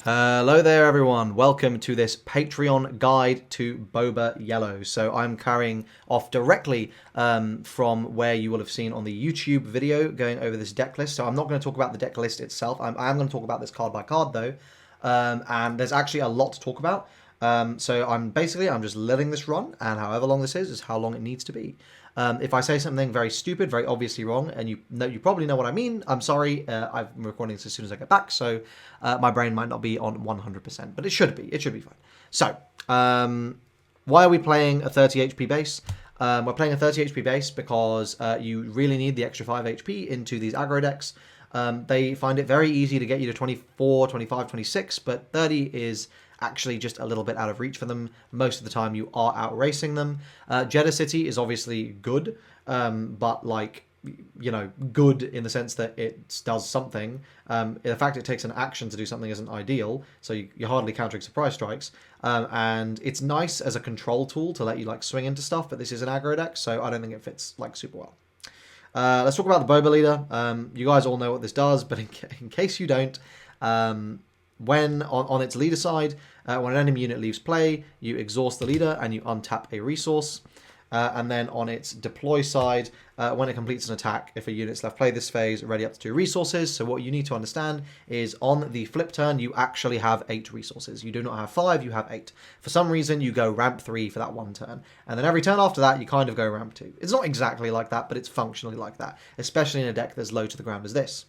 Hello there everyone, welcome to this Patreon guide to Boba Yellow. So I'm carrying off directly from where you will have seen on the YouTube video going over this deck list. So I'm not going to talk about the deck list itself, I am going to talk about this card by card though, and there's actually a lot to talk about. So I'm just letting this run, and however long this is how long it needs to be. If I say something very stupid, very obviously wrong, and you probably know what I mean, I'm sorry. I'm recording this as soon as I get back, so my brain might not be on 100%, but it should be. It should be fine. So, why are we playing a 30 HP base? We're playing a 30 HP base because you really need the extra 5 HP into these aggro decks. They find it very easy to get you to 24, 25, 26, but 30 is actually just a little bit out of reach for them. Most of the time you are out racing them. Jeddah City is obviously good, but like, you know, good in the sense that it does something. The fact it takes an action to do something isn't ideal, so you're hardly countering surprise strikes. And it's nice as a control tool to let you like swing into stuff, but this is an aggro deck, so I don't think it fits like super well. Let's talk about the Boba leader. You guys all know what this does, but in case you don't, when on its leader side, when an enemy unit leaves play, you exhaust the leader and you untap a resource. And then on its deploy side, when it completes an attack, if a unit's left play this phase, ready up to 2 resources. So what you need to understand is on the flip turn, you actually have 8 resources. You do not have 5, you have 8. For some reason, you go ramp 3 for that one turn. And then every turn after that, you kind of go ramp 2. It's not exactly like that, but it's functionally like that, especially in a deck that's low to the ground as this.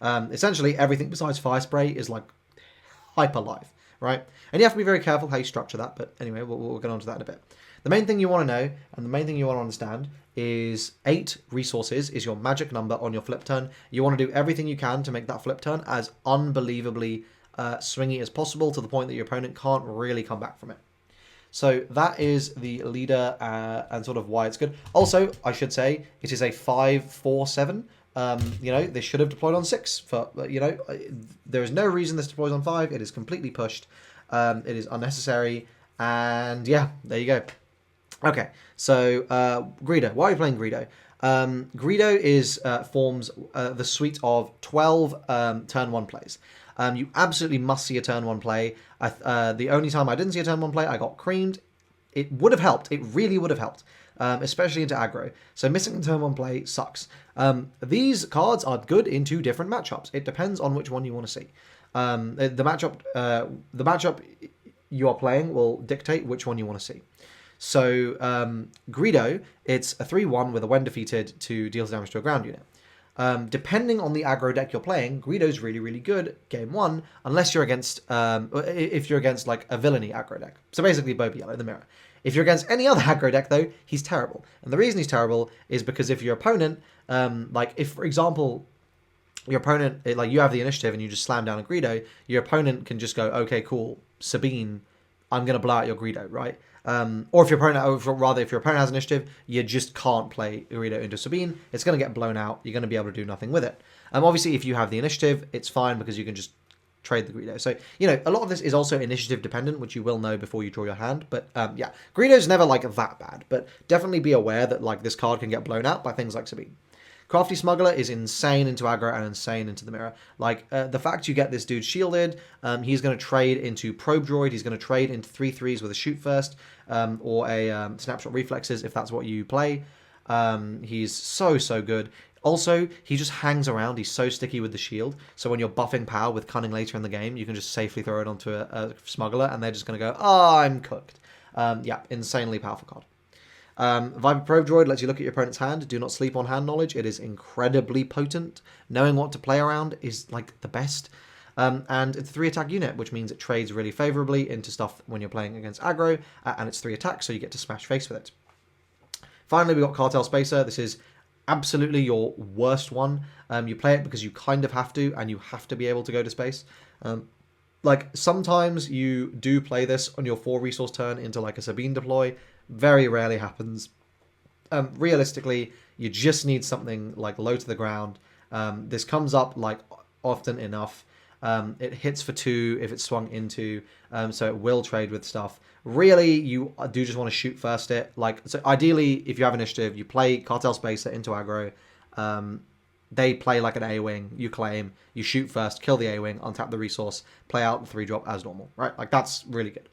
Essentially, everything besides Fire Spray is like hyper life, right? And you have to be very careful how you structure that, but anyway, we'll get on to that in a bit. The main thing you want to know, and the main thing you want to understand, is 8 resources is your magic number on your flip turn. You want to do everything you can to make that flip turn as unbelievably swingy as possible, to the point that your opponent can't really come back from it. So that is the leader and sort of why it's good. Also, I should say, it is a 5-4-7. You know, this should have deployed on 6. For you know, there is no reason this deploys on 5. It is completely pushed. It is unnecessary. And yeah, there you go. Okay, so Greedo. Why are we playing Greedo? Greedo is forms the suite of 12 turn 1 plays. You absolutely must see a turn 1 play. The only time I didn't see a turn 1 play, I got creamed. It would have helped. It really would have helped. Especially into aggro. So missing a turn 1 play sucks. These cards are good in 2 different matchups. It depends on which one you want to see. The matchup you are playing will dictate which one you want to see. So Greedo, it's a 3-1 with a when defeated to deal damage to a ground unit. Depending on the aggro deck you're playing, Greedo's really, really good game 1, unless you're against, if you're against like a villainy aggro deck. So basically Boba Yellow, the mirror. If you're against any other aggro deck though, he's terrible. And the reason he's terrible is because if your opponent, like if for example, your opponent, like you have the initiative and you just slam down a Greedo, your opponent can just go, okay, cool, Sabine, I'm going to blow out your Greedo, right? Or if your opponent has initiative, you just can't play Greedo into Sabine. It's going to get blown out. You're going to be able to do nothing with it. Obviously, if you have the initiative, it's fine because you can just trade the Greedo. So, you know, a lot of this is also initiative dependent, which you will know before you draw your hand. But yeah, Greedo's never like that bad. But definitely be aware that like this card can get blown out by things like Sabine. Crafty Smuggler is insane into aggro and insane into the mirror. Like, the fact you get this dude shielded, he's going to trade into Probe Droid, he's going to trade into 3/3s with a Shoot First, or a Snapshot Reflexes if that's what you play. He's so good. Also, he just hangs around, he's so sticky with the shield, so when you're buffing power with Cunning later in the game, you can just safely throw it onto a Smuggler, and they're just going to go, oh, I'm cooked. Yeah, insanely powerful card. Viper Probe Droid lets you look at your opponent's hand. Do not sleep on hand knowledge. It is incredibly potent. Knowing what to play around is like the best. And it's a 3 attack unit, which means it trades really favorably into stuff when you're playing against aggro, and it's 3 attacks, so you get to smash face with it. Finally, we got Cartel Spacer. This is absolutely your worst one. You play it because you kind of have to, and you have to be able to go to space. Like, sometimes you do play this on your 4 resource turn into like a Sabine deploy. Very rarely happens. Realistically, you just need something like low to the ground. This comes up like often enough. It hits for 2 if it's swung into, so it will trade with stuff. Really, you do just want to shoot first it. Like, so ideally, if you have initiative, you play Cartel Spacer into aggro. they play like an A-wing, you claim, you shoot first, kill the A-wing, untap the resource, play out the 3-drop as normal, right? Like, that's really good.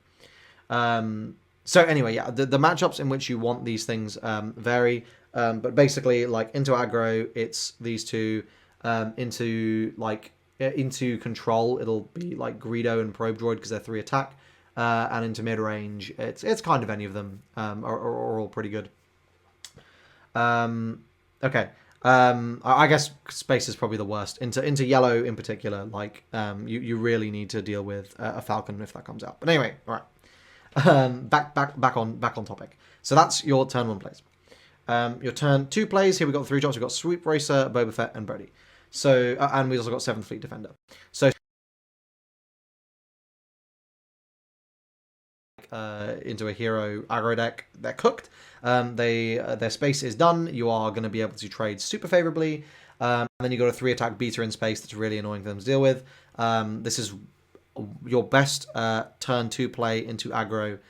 So anyway, yeah, the matchups in which you want these things vary, but basically, like, into aggro, it's these two, into control, it'll be like Greedo and Probe Droid because they're 3 attack, and into mid-range, it's kind of any of them are all pretty good. Okay. I guess space is probably the worst. Into yellow in particular, like you really need to deal with a Falcon if that comes out. But anyway, all right. Back on topic. So that's your turn 1 plays. Your turn 2 plays. Here we got the 3 drops. We've got Swoop Racer, Boba Fett, and Bodhi. So and we also got 7th Fleet Defender. So into a hero aggro deck, they're cooked. Their space is done. You are going to be able to trade super favorably. And then you got a 3 attack beta in space that's really annoying for them to deal with. This is your best turn 2 play into aggro.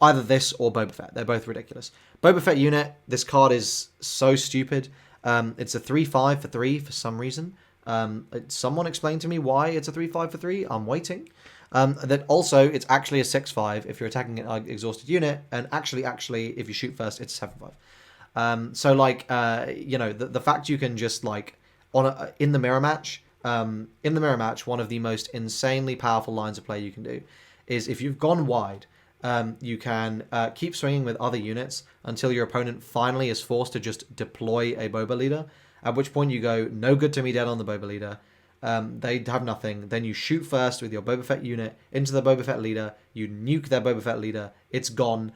Either this or Boba Fett. They're both ridiculous. Boba Fett unit, this card is so stupid. It's a 3/5 for 3 for some reason. Someone explain to me why it's a 3/5 for 3. I'm waiting. Then also, it's actually a 6/5 if you're attacking an exhausted unit, and actually, if you shoot first, it's a 7/5. So, like, the fact you can just, like, in the mirror match, one of the most insanely powerful lines of play you can do is if you've gone wide, you can keep swinging with other units until your opponent finally is forced to just deploy a Boba leader, at which point you go, no good to me dead on the Boba leader. They have nothing. Then you shoot first with your Boba Fett unit into the Boba Fett leader. You nuke their Boba Fett leader. It's gone.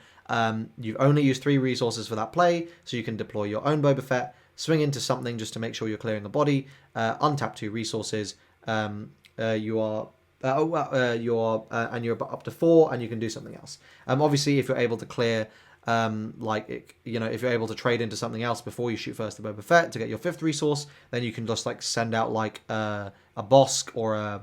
You've only used 3 resources for that play, so you can deploy your own Boba Fett, swing into something just to make sure you're clearing a body, untap 2 resources. You're up to 4, and you can do something else. Obviously, if you're able to clear. If you're able to trade into something else before you shoot first the Boba Fett to get your 5th resource, then you can just like send out like a Bosk or a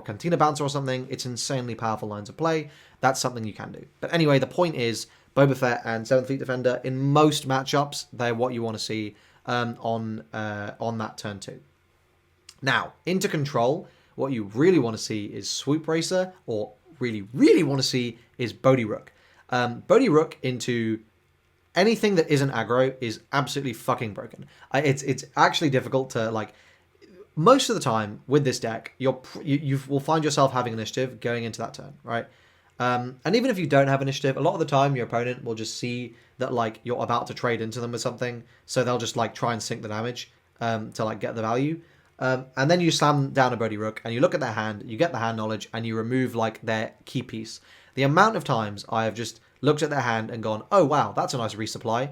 Cantina Bouncer or something. It's insanely powerful lines of play. That's something you can do. But anyway, the point is Boba Fett and 7th Fleet Defender in most matchups, they're what you want to see on that turn 2. Now into control, what you really want to see is Swoop Racer, or really want to see is Bodhi Rook. Bodhi Rook into anything that isn't aggro is absolutely fucking broken. It's actually difficult to, like, most of the time with this deck, you will find yourself having initiative going into that turn, right? And even if you don't have initiative, a lot of the time your opponent will just see that, like, you're about to trade into them with something, so they'll just, like, try and sink the damage to, like, get the value. And then you slam down a Bodhi Rook, and you look at their hand, you get the hand knowledge, and you remove, like, their key piece. The amount of times I have just looked at their hand and gone, oh, wow, that's a nice resupply.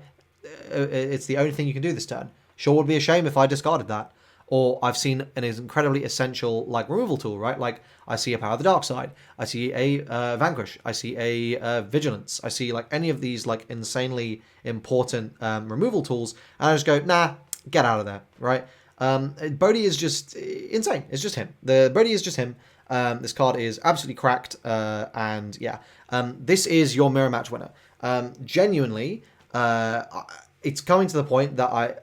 It's the only thing you can do this turn. Sure would be a shame if I discarded that. Or I've seen an incredibly essential, like, removal tool, right? Like, I see a Power of the Dark Side. I see a Vanquish. I see a Vigilance. I see, like, any of these, like, insanely important removal tools. And I just go, nah, get out of there, right? Bodhi is just insane. It's just him. The Bodhi is just him. This card is absolutely cracked, and yeah, this is your mirror match winner. Genuinely, it's coming to the point that I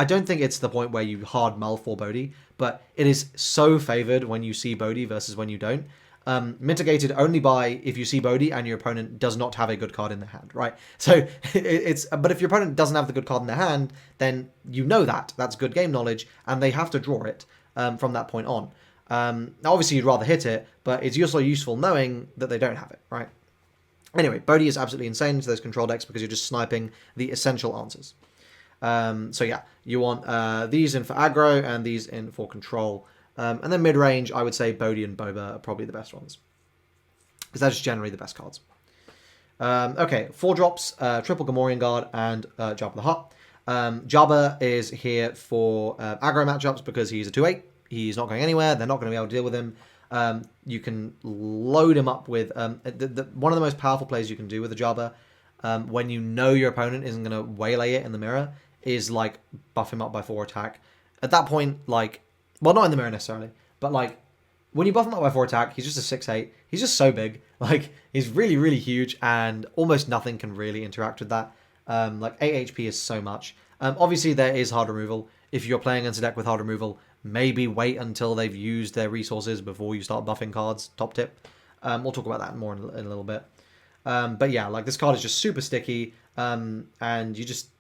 don't think it's the point where you hard mull for Bodhi, but it is so favored when you see Bodhi versus when you don't. Mitigated only by if you see Bodhi and your opponent does not have a good card in their hand, right? So but if your opponent doesn't have the good card in their hand, then you know that's good game knowledge, and they have to draw it from that point on. Now, obviously, you'd rather hit it, but it's also useful knowing that they don't have it, right? Anyway, Bodhi is absolutely insane into those control decks because you're just sniping the essential answers. So yeah, you want these in for aggro and these in for control. And then mid-range, I would say Bodhi and Boba are probably the best ones, because that's just generally the best cards. Okay, 4 drops, triple Gamorrean Guard, and Jabba the Hutt. Jabba is here for aggro matchups because he's a 2/8. He's not going anywhere. They're not going to be able to deal with him. You can load him up with... one of the most powerful plays you can do with a Jabba, when you know your opponent isn't going to waylay it in the mirror, is, like, buff him up by 4 attack. At that point, like... Well, not in the mirror necessarily, but, like, when you buff him up by 4 attack, he's just a 6/8. He's just so big. Like, he's really huge, and almost nothing can really interact with that. Like, 8 HP is so much. Obviously, there is hard removal. If you're playing against a deck with hard removal, maybe wait until they've used their resources before you start buffing cards. Top tip. We'll talk about that more in a little bit. But yeah, like this card is just super sticky. And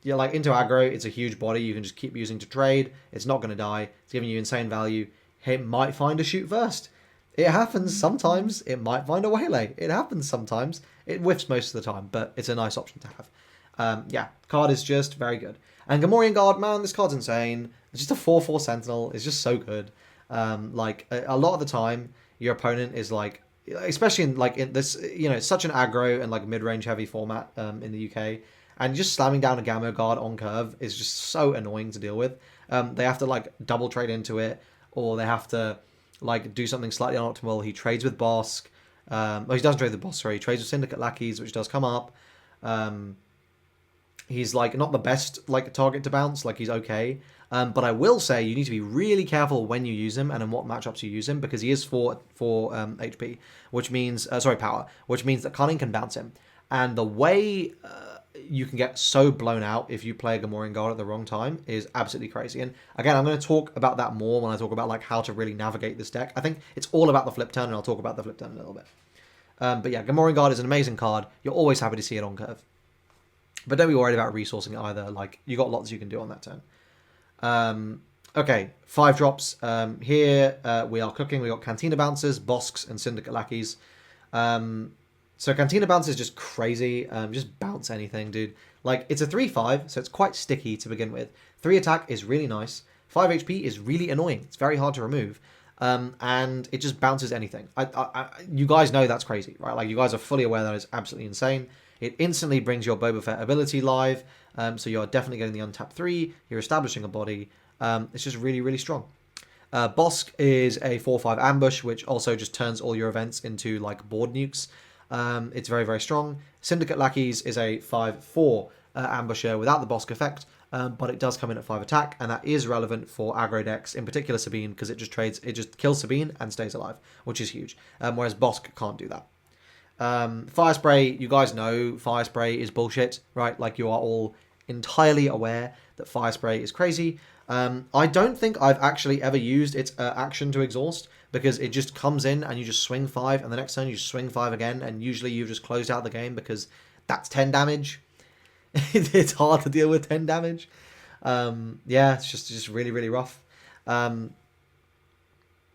you're like into aggro. It's a huge body. You can just keep using to trade. It's not going to die. It's giving you insane value. It might find a shoot first. It happens sometimes. It might find a waylay. It happens sometimes. It whiffs most of the time, but it's a nice option to have. Yeah, card is just very good. And Gamorrean Guard, man, this card's insane. It's just a 4/4 Sentinel. It's just so good. Like a lot of the time, your opponent is like, especially in this, it's such an aggro and like mid-range heavy format in the UK, and just slamming down a Gamma Guard on curve is just so annoying to deal with. They have to like double trade into it, or they have to like do something slightly unoptimal. He trades with Bosk. He doesn't trade with Bosk, sorry. He trades with Syndicate Lackeys, which does come up. He's like not the best like target to bounce. Like he's okay. But I will say you need to be really careful when you use him and in what matchups you use him, because he is 4 HP, which means power, which means that Cunning can bounce him. And the way you can get so blown out if you play a Gamorrean Guard at the wrong time is absolutely crazy. And again, I'm going to talk about that more when I talk about like how to really navigate this deck. I think it's all about the flip turn, and I'll talk about the flip turn in a little bit. But yeah, Gamorrean Guard is an amazing card. You're always happy to see it on curve. But don't be worried about resourcing it either. Like, you got lots you can do on that turn. Okay, 5 drops. Here we are cooking. We got Cantina Bouncers, Bosks, and Syndicate Lackeys. So Cantina Bounce is just crazy. Just bounce anything, dude. Like, it's a 3/5, so it's quite sticky to begin with. 3 attack is really nice. 5 HP is really annoying. It's very hard to remove. And it just bounces anything. You guys know that's crazy, right? Like, you guys are fully aware that it's absolutely insane. It instantly brings your Boba Fett ability live. So you're definitely getting the untapped 3. You're establishing a body. It's just really, really strong. Bosk is a 4/5 ambush, which also just turns all your events into like board nukes. It's very, very strong. Syndicate Lackeys is a 5/4 ambusher without the Bosk effect, but it does come in at 5 attack, and that is relevant for aggro decks, in particular Sabine, because it just kills Sabine and stays alive, which is huge. Whereas Bosk can't do that. Fire Spray, you guys know Fire Spray is bullshit, right? Like, you are all entirely aware that Fire Spray is crazy. I don't think I've actually ever used its action to exhaust, because it just comes in and you just swing 5, and the next turn you swing 5 again, and usually you've just closed out the game, because that's 10 damage. It's hard to deal with 10 damage. Yeah, it's just really, really rough.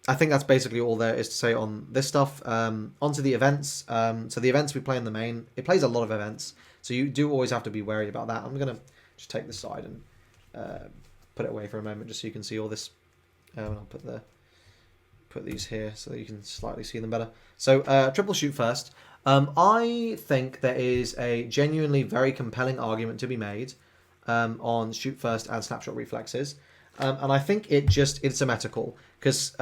I think that's basically all there is to say on this stuff. Onto the events. So the events we play in the main, it plays a lot of events, so you do always have to be wary about that. I'm going to just take this side and put it away for a moment, just so you can see all this. And I'll put these here so that you can slightly see them better. So triple shoot first. I think there is a genuinely very compelling argument to be made on shoot first and snapshot reflexes. And I think it's symmetrical, because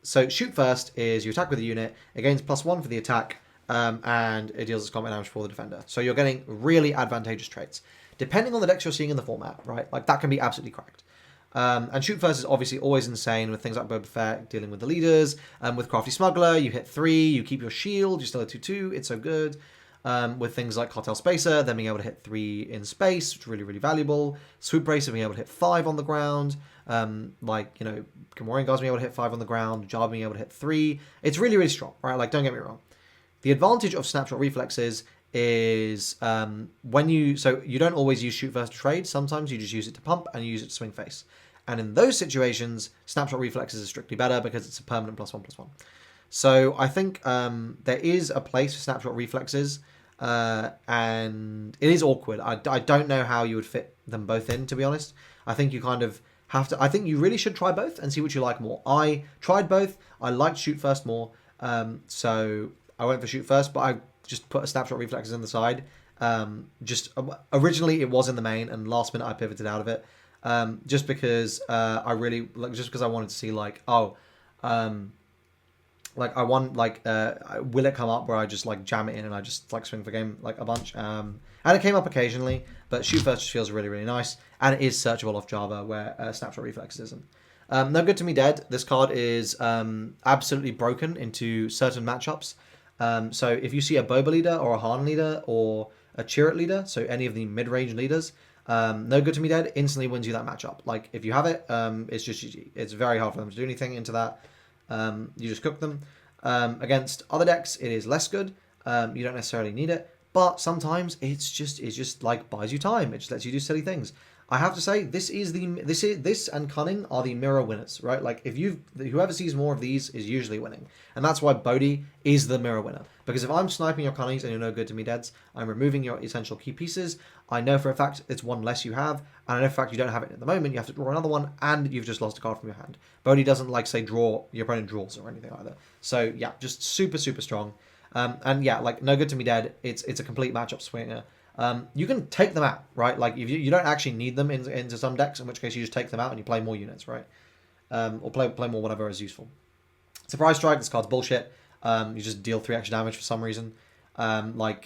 so shoot first is you attack with a unit, it gains +1 for the attack, and it deals its combat damage for the defender. So you're getting really advantageous traits. Depending on the decks you're seeing in the format, right? Like, that can be absolutely cracked. And shoot first is obviously always insane with things like Boba Fett dealing with the leaders. With Crafty Smuggler, you hit 3, you keep your shield, you're still at 2/2, it's so good. With things like Cartel Spacer, then being able to hit 3 in space, which is really, really valuable. Swoop Bracer being able to hit 5 on the ground. Gamorrean Guards being able to hit 5 on the ground. Jar being able to hit 3. It's really, really strong, right? Like, don't get me wrong. The advantage of Snapshot Reflexes is you don't always use shoot first to trade. Sometimes you just use it to pump and you use it to swing face. And in those situations, Snapshot Reflexes is strictly better because it's a permanent +1/+1. So I think there is a place for Snapshot Reflexes, and it is awkward. I don't know how you would fit them both in, to be honest. I think you kind of have to. I think you really should try both and see what you like more. I tried both. I liked shoot first more, so I went for shoot first, but I just put a Snapshot Reflexes in the side. Originally it was in the main, and last minute I pivoted out of it, just because I really just because I wanted to see will it come up where I just like jam it in and I just like swing for game like a bunch. And it came up occasionally, but shoot first just feels really, really nice, and it is searchable off Java where Snapshot Reflexes isn't. No Good to Me Dead. This card is absolutely broken into certain matchups. So if you see a Boba leader or a Han leader or a Chirrut leader, so any of the mid-range leaders, no good to me dead, instantly wins you that matchup. Like, if you have it, it's just GG. It's very hard for them to do anything into that. You just cook them. Against other decks, it is less good. You don't necessarily need it, but sometimes it's just like buys you time. It just lets you do silly things. I have to say, this and Cunning are the mirror winners, right? Like, whoever sees more of these is usually winning, and that's why Bodhi is the mirror winner. Because if I'm sniping your Cunnings and you're no good to me deads, I'm removing your essential key pieces. I know for a fact it's one less you have, and I know for a fact you don't have it at the moment. You have to draw another one, and you've just lost a card from your hand. Bodhi doesn't like say draw your opponent draws or anything like that. So yeah, just super strong. And yeah, like no good to me dead. It's a complete matchup swinger. You can take them out, right? Like if you don't actually need them into some decks, in which case you just take them out and you play more units, right? Or play more whatever is useful. Surprise Strike, this card's bullshit. You just deal 3 extra damage for some reason. Yeah,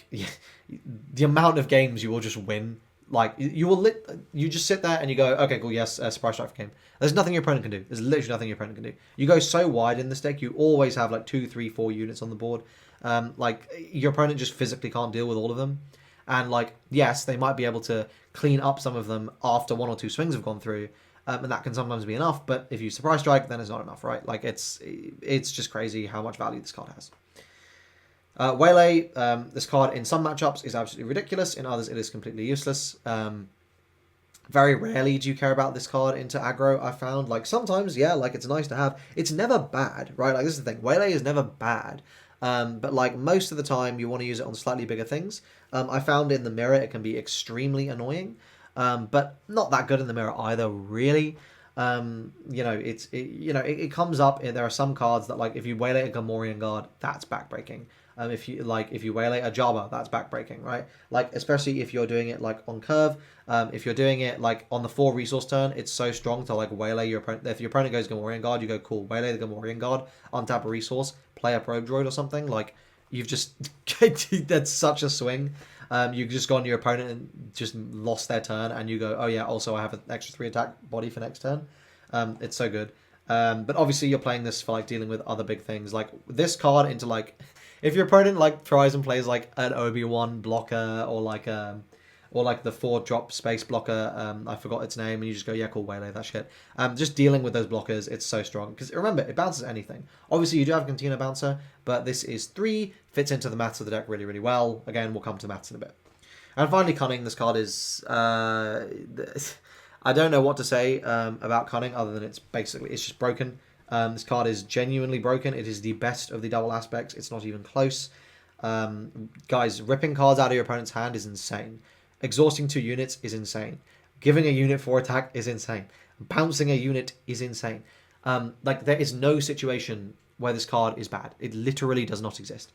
the amount of games you will just win. Like you just sit there and you go, okay, cool, yes, Surprise Strike for game. There's nothing your opponent can do. There's literally nothing your opponent can do. You go so wide in this deck, you always have like 2, 3, 4 units on the board. Like your opponent just physically can't deal with all of them. And like, yes, they might be able to clean up some of them after 1 or 2 swings have gone through, and that can sometimes be enough. But if you Surprise Strike, then it's not enough, right? Like it's just crazy how much value this card has. Waylay, this card in some matchups is absolutely ridiculous. In others, it is completely useless. Very rarely do you care about this card into aggro, I found. Like, sometimes, yeah, like, it's nice to have. It's never bad, right? Like, this is the thing. Waylay is never bad. But, like, most of the time, you want to use it on slightly bigger things. I found in the mirror, it can be extremely annoying. But not that good in the mirror either, really. It comes up. There are some cards that, like, if you waylay a Gamorrean guard, that's backbreaking. If you waylay a Jabba, that's backbreaking, right? Like, especially if you're doing it like on curve. If you're doing it like on the 4 resource turn, it's so strong to like waylay your opponent. If your opponent goes Gamorrean guard, you go cool, waylay the Gamorrean guard, untap a resource, play a probe droid or something. Like, you've just that's such a swing. You've just gone to your opponent and just lost their turn, and you go, oh yeah, also I have an extra 3 attack body for next turn. It's so good. But obviously you're playing this for like dealing with other big things, like this card into like, if your opponent like tries and plays like an Obi-Wan blocker or like the 4-drop space blocker, I forgot its name, and you just go, yeah, cool, waylay that shit. Just dealing with those blockers, it's so strong. Because remember, it bounces anything. Obviously, you do have a Cantina bouncer, but this is 3, fits into the maths of the deck really, really well. Again, we'll come to the maths in a bit. And finally, Cunning. This card is... I don't know what to say about Cunning, other than it's just broken. This card is genuinely broken. It is the best of the double aspects. It's not even close. Guys, ripping cards out of your opponent's hand is insane. Exhausting 2 units is insane. Giving a unit 4 attack is insane. Bouncing a unit is insane. Like, there is no situation where this card is bad. It literally does not exist.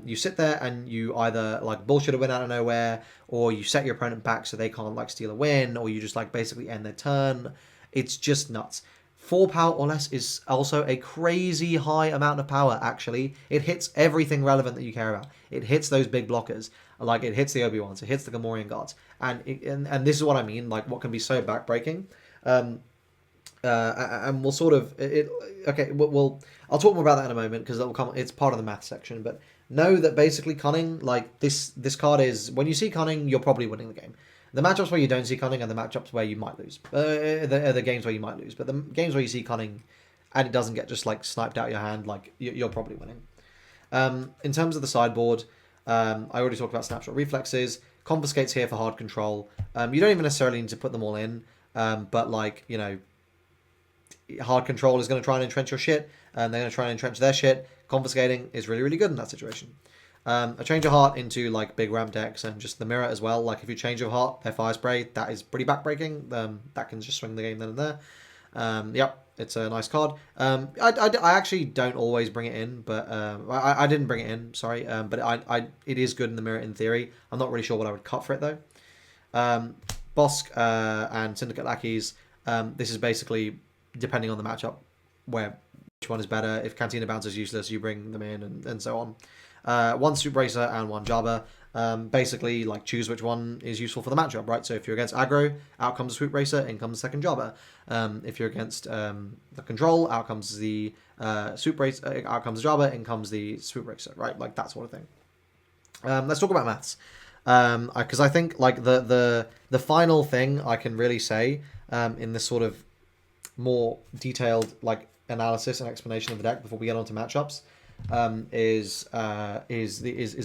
You sit there and you either like bullshit a win out of nowhere, or you set your opponent back so they can't like steal a win, or you just like basically end their turn. It's just nuts. 4 power or less is also a crazy high amount of power, actually. It hits everything relevant that you care about. It hits those big blockers. Like, it hits the Obi-Wans, it hits the Gamorrean guards. And this is what I mean, like, what can be so backbreaking. And we'll sort of... I'll talk more about that in a moment, because it's part of the math section, but know that basically Cunning, like, this card is... When you see Cunning, you're probably winning the game. The matchups where you don't see Cunning are the matchups where you might lose. The games where you might lose. But the games where you see Cunning and it doesn't get just like sniped out your hand, like, you're probably winning. In terms of the sideboard, I already talked about Snapshot Reflexes. Confiscates here for hard control. You don't even necessarily need to put them all in. But like, hard control is going to try and entrench your shit. And they're going to try and entrench their shit. Confiscating is really, really good in that situation. A change of heart into like big ramp decks and just the mirror as well. Like, if you change your heart, their fire spray, that is pretty backbreaking. That can just swing the game then and there. Yep, it's a nice card. I actually don't always bring it in, but I didn't bring it in. Sorry, but it is good in the mirror in theory. I'm not really sure what I would cut for it though. Bosk and Syndicate Lackeys. This is basically depending on the matchup which one is better. If Cantina Bouncer is useless, you bring them in and so on. 1 Soup Racer and 1 Jabba. Basically, like, choose which one is useful for the matchup, right? So if you're against aggro, out comes the Swoop Racer, in comes the second Jabba. If you're against the control, out comes the Swoop Racer, out comes the Jabba, in comes the Swoop Racer, right? Like, that sort of thing. Let's talk about maths. Because I think like the final thing I can really say in this sort of more detailed like analysis and explanation of the deck before we get on to matchups is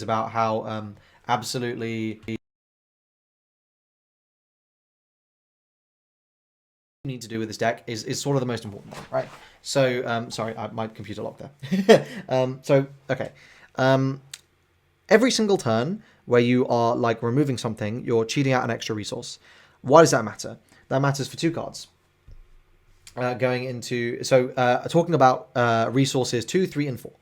about how absolutely you need to do with this deck is sort of the most important one, right? So sorry, my computer locked there. Okay. Every single turn where you are like removing something, you're cheating out an extra resource. Why does that matter? That matters for 2 cards. Talking about resources 2, 3, and 4.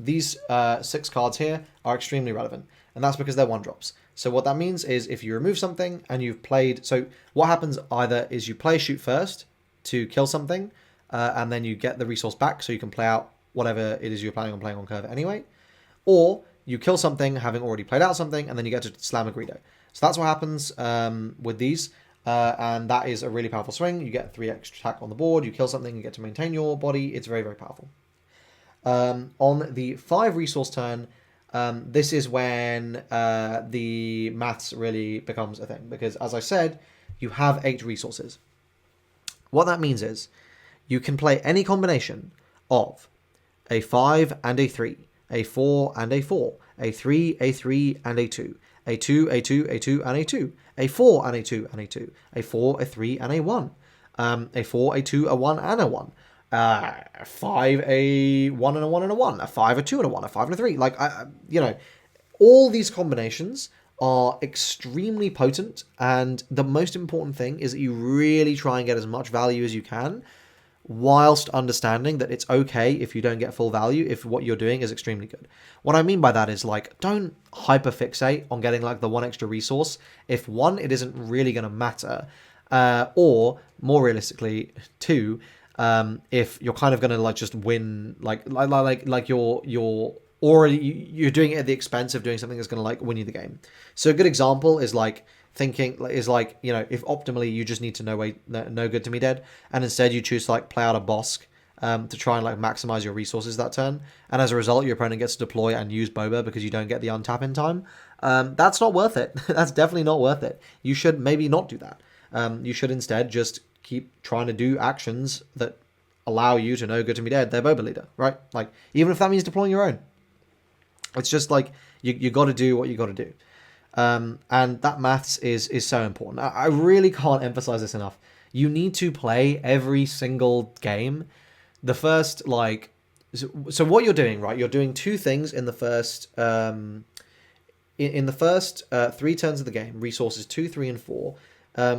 These 6 cards here are extremely relevant, and that's because they're 1-drops. So what that means is if you remove something and you've played... So what happens either is you play shoot first to kill something, and then you get the resource back so you can play out whatever it is you're planning on playing on curve anyway, or you kill something having already played out something, and then you get to slam a Greedo. So that's what happens with these. And that is a really powerful swing. You get 3 extra attack on the board. You kill something, you get to maintain your body. It's very, very powerful. On the 5 resource turn, this is when the maths really becomes a thing. Because as I said, you have 8 resources. What that means is you can play any combination of a 5 and a 3, a 4 and a 4, a 3, a 3 and a 2, a 2, a 2, a 2 and a 2, a 4 and a 2 and a 2, a 4, a 3 and a 1, a 4, a 2, a 1 and a 1, 5, a 1 and a 1 and a 1, a 5, a 2 and a 1, a 5 and a 3. Like, all these combinations are extremely potent, and the most important thing is that you really try and get as much value as you can, whilst understanding that it's okay if you don't get full value if what you're doing is extremely good. What I mean by that is, like, don't hyperfixate on getting like the 1 extra resource if 1, it isn't really going to matter, or more realistically 2, if you're kind of going to like just win, like you're already you're doing it at the expense of doing something that's going to like win you the game. So a good example is like if optimally you just need to no good to me dead, and instead you choose to like play out a Bosk to try and like maximize your resources that turn, and as a result your opponent gets to deploy and use Boba because you don't get the untap in time. That's not worth it. That's definitely not worth it. You should maybe not do that. You should instead just keep trying to do actions that allow you to no good to me dead their Boba leader, right? Like, even if that means deploying your own. It's just like you got to do what you got to do. And that maths is so important. I really can't emphasize this enough. You need to play every single game. The first, like... So what you're doing, right? You're doing 2 things in the first... in the first 3 turns of the game, resources 2, 3, and 4.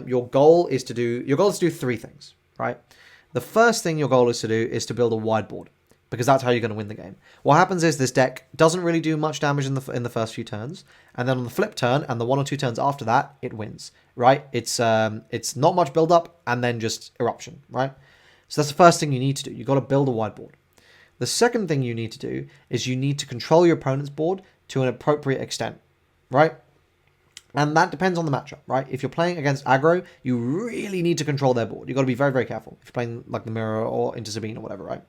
Your goal is to do 3 things, right? The first thing your goal is to do is to build a wide board, because that's how you're going to win the game. What happens is this deck doesn't really do much damage in the first few turns, and then on the flip turn and the 1 or 2 turns after that, it wins, right? It's not much build up and then just eruption, right? So that's the first thing you need to do. You've got to build a wide board. The second thing you need to do is you need to control your opponent's board to an appropriate extent, right? And that depends on the matchup, right? If you're playing against aggro, you really need to control their board. You've got to be very, very careful if you're playing like the Mirror or into Sabine or whatever, right?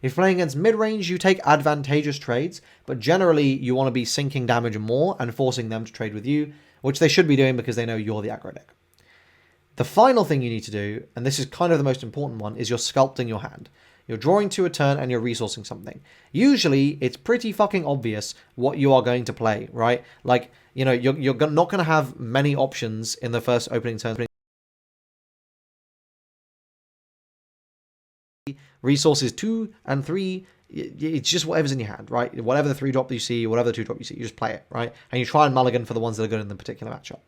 If you're playing against mid-range, you take advantageous trades, but generally you want to be sinking damage more and forcing them to trade with you, which they should be doing because they know you're the aggro deck. The final thing you need to do, and this is kind of the most important one, is you're sculpting your hand. You're drawing to a turn and you're resourcing something. Usually, it's pretty fucking obvious what you are going to play, right? Like, you're not going to have many options in the first opening turn. Resources 2 and 3, it's just whatever's in your hand, right? Whatever the 3-drop you see, whatever the 2-drop you see, you just play it, right? And you try and mulligan for the ones that are good in the particular matchup.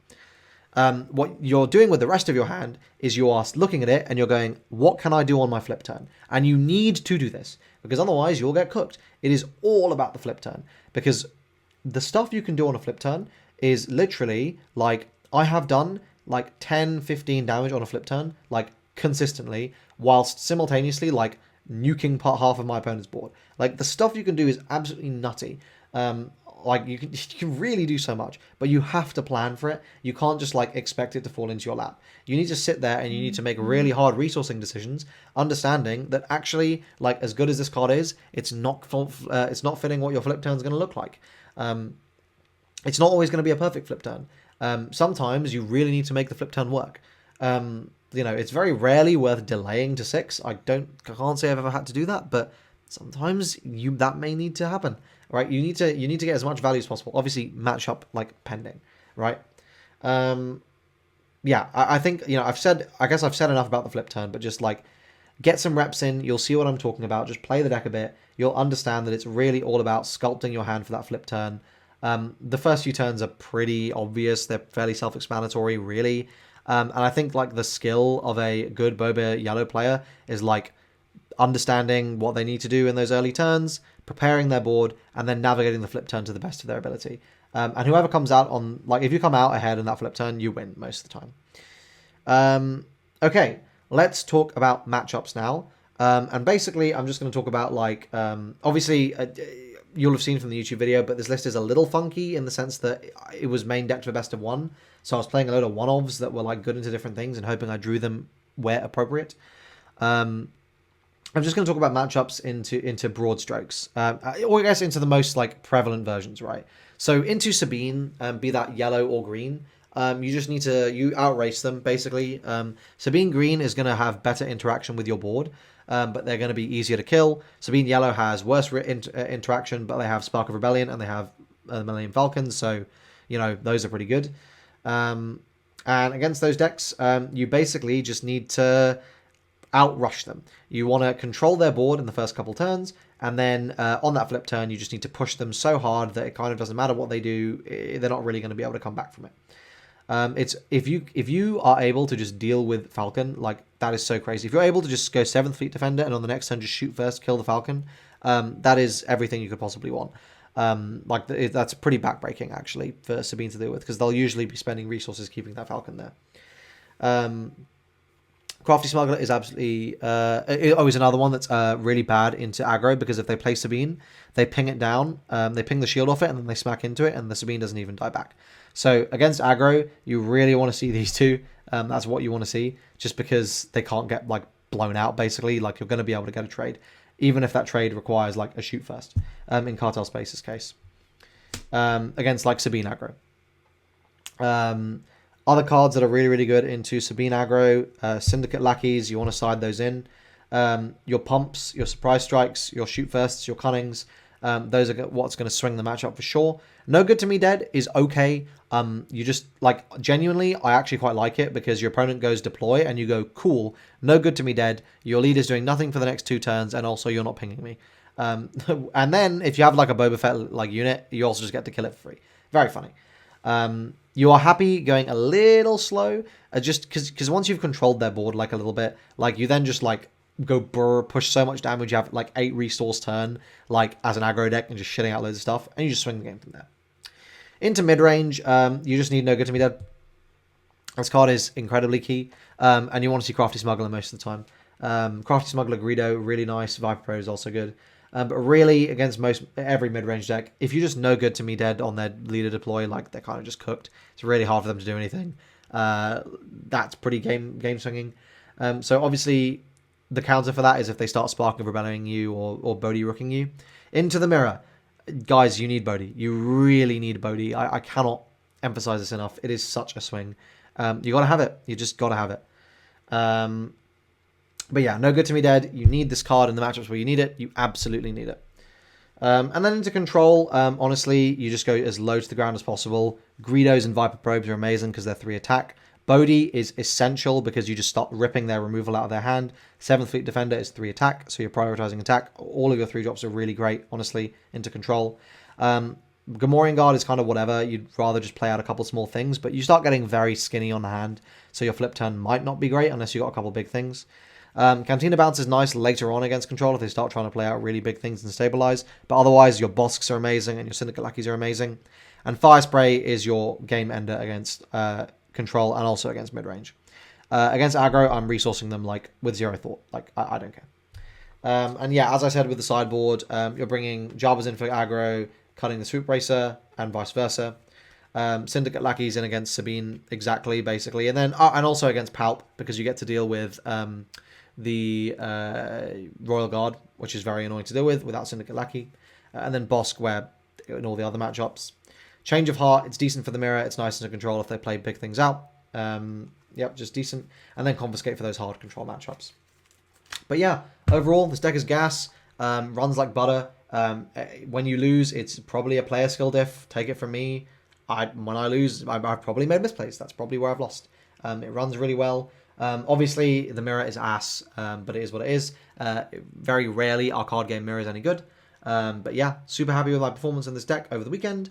What you're doing with the rest of your hand is you are looking at it and you're going, what can I do on my flip turn? And you need to do this, because otherwise you'll get cooked. It is all about the flip turn, because the stuff you can do on a flip turn is literally, like, I have done like 10, 15 damage on a flip turn, like, consistently, whilst simultaneously, like, nuking half of my opponent's board. Like, the stuff you can do is absolutely nutty. Like, you can really do so much, but you have to plan for it. You can't just, like, expect it to fall into your lap. You need to sit there and you need to make really hard resourcing decisions, understanding that actually, like, as good as this card is, it's not fitting what your flip turn is going to look like. it's not always going to be a perfect flip turn. Sometimes you really need to make the flip turn work. It's very rarely worth delaying to 6. I can't say I've ever had to do that, but sometimes that may need to happen, right? You need to get as much value as possible. Obviously, matchup like pending, right? I think I guess I've said enough about the flip turn, but just like get some reps in. You'll see what I'm talking about. Just play the deck a bit. You'll understand that it's really all about sculpting your hand for that flip turn. The first few turns are pretty obvious. They're fairly self-explanatory, really. And I think like the skill of a good Boba yellow player is like understanding what they need to do in those early turns, preparing their board, and then navigating the flip turn to the best of their ability. And whoever comes out on, like, if you come out ahead in that flip turn, you win most of the time. Okay, let's talk about matchups now. And basically, I'm just going to talk about, like, obviously, you'll have seen from the YouTube video, but this list is a little funky in the sense that it was main decked for best of 1. So I was playing a load of one-ofs that were, like, good into different things and hoping I drew them where appropriate. I'm just going to talk about matchups into broad strokes, or I guess into the most like prevalent versions, right? So into Sabine, be that yellow or green, you just need to outrace them basically. Sabine green is going to have better interaction with your board, but they're going to be easier to kill. Sabine yellow has worse interaction, but they have Spark of Rebellion and they have the Millennium Falcons, so those are pretty good. And against those decks, you basically just need to outrush them. You want to control their board in the first couple turns, and then on that flip turn, you just need to push them so hard that it kind of doesn't matter what they do, they're not really going to be able to come back from it. It's if you are able to just deal with Falcon, like that is so crazy. If you're able to just go 7th Fleet Defender and on the next turn just shoot first, kill the Falcon, that is everything you could possibly want. That's pretty backbreaking actually for Sabine to deal with, because they'll usually be spending resources keeping that Falcon there. Crafty Smuggler is absolutely always another one that's really bad into aggro, because if they play Sabine, they ping it down, they ping the shield off it, and then they smack into it, and the Sabine doesn't even die back. So against aggro, you really want to see these two. That's what you want to see, just because they can't get like blown out. Basically, like you're going to be able to get a trade, even if that trade requires like a shoot first. In Cartel Space's case, against like Sabine aggro. Other cards that are really, really good into Sabine aggro, Syndicate Lackeys, you want to side those in. Your Pumps, your Surprise Strikes, your Shoot Firsts, your Cunnings, those are what's going to swing the matchup for sure. No Good to Me Dead is okay. You just, like, genuinely, I actually quite like it, because your opponent goes deploy, and you go, cool, no good to me dead, your leader's doing nothing for the next 2 turns, and also you're not pinging me. And then, if you have, like, a Boba Fett, like, unit, you also just get to kill it for free. Very funny. You are happy going a little slow, just because once you've controlled their board like a little bit, like you then just like go push so much damage, you have like 8 resource turn, like as an aggro deck, and just shitting out loads of stuff, and you just swing the game from there. Into mid range, you just need No Good to Me Dead. This card is incredibly key, and you want to see Crafty Smuggler most of the time. Crafty Smuggler Greedo, really nice. Viper Pro is also good. But really, against every mid-range deck, if you just No Good to Me Dead on their leader deploy, like they're kind of just cooked. It's really hard for them to do anything. That's pretty game swinging. So obviously, the counter for that is if they start Spark of Rebellioning you or Bodhi Rooking you. Into the mirror, guys, you need Bodhi. You really need Bodhi. I cannot emphasize this enough. It is such a swing. You gotta have it. You just gotta have it. But yeah, No Good to Me Dead. You need this card in the matchups where you need it. You absolutely need it. And then into control, honestly, you just go as low to the ground as possible. Greedos and Viper Probes are amazing because they're 3 attack. Bodhi is essential because you just start ripping their removal out of their hand. 7th Fleet Defender is 3 attack, so you're prioritizing attack. All of your 3 drops are really great, honestly, into control. Gamorrean Guard is kind of whatever. You'd rather just play out a couple small things, but you start getting very skinny on the hand, so your flip turn might not be great unless you got a couple big things. Cantina Bounce is nice later on against control if they start trying to play out really big things and stabilize, but otherwise your Bosks are amazing and your Syndicate Lackeys are amazing. And Fire Spray is your game ender against control and also against mid-range. Against aggro, I'm resourcing them like with zero thought. Like, I don't care. And yeah, as I said with the sideboard, you're bringing Jabba's in for aggro, cutting the Swoop Racer, and vice versa. Syndicate Lackeys in against Sabine, exactly, basically. And then and also against Palp, because you get to deal with the Royal Guard, which is very annoying to deal with without Syndicate Lackey. And then Bosk, where in all the other matchups. Change of Heart, it's decent for the mirror. It's nice to control if they play big things out. Yep, just decent. And then Confiscate for those hard control matchups. But yeah, overall, this deck is gas. Runs like butter. When you lose, it's probably a player skill diff. Take it from me. When I lose, I've probably made misplays. That's probably where I've lost. It runs really well. Obviously, the mirror is ass, but it is what it is. Very rarely our card game mirror is any good. But yeah, super happy with my performance in this deck over the weekend.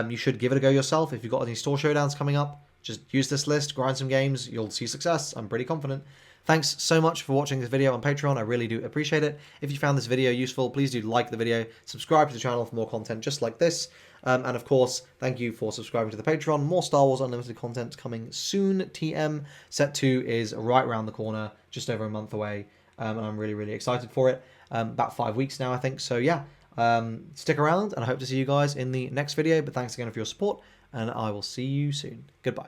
You should give it a go yourself. If you've got any store showdowns coming up, just use this list, grind some games, you'll see success. I'm pretty confident. Thanks so much for watching this video on Patreon. I really do appreciate it. If you found this video useful, please do like the video, subscribe to the channel for more content just like this. And of course, thank you for subscribing to the Patreon. More Star Wars Unlimited content coming soon. TM Set 2 is right around the corner, just over a month away. And I'm really, really excited for it. About 5 weeks now, I think. So yeah, stick around and I hope to see you guys in the next video. But thanks again for your support and I will see you soon. Goodbye.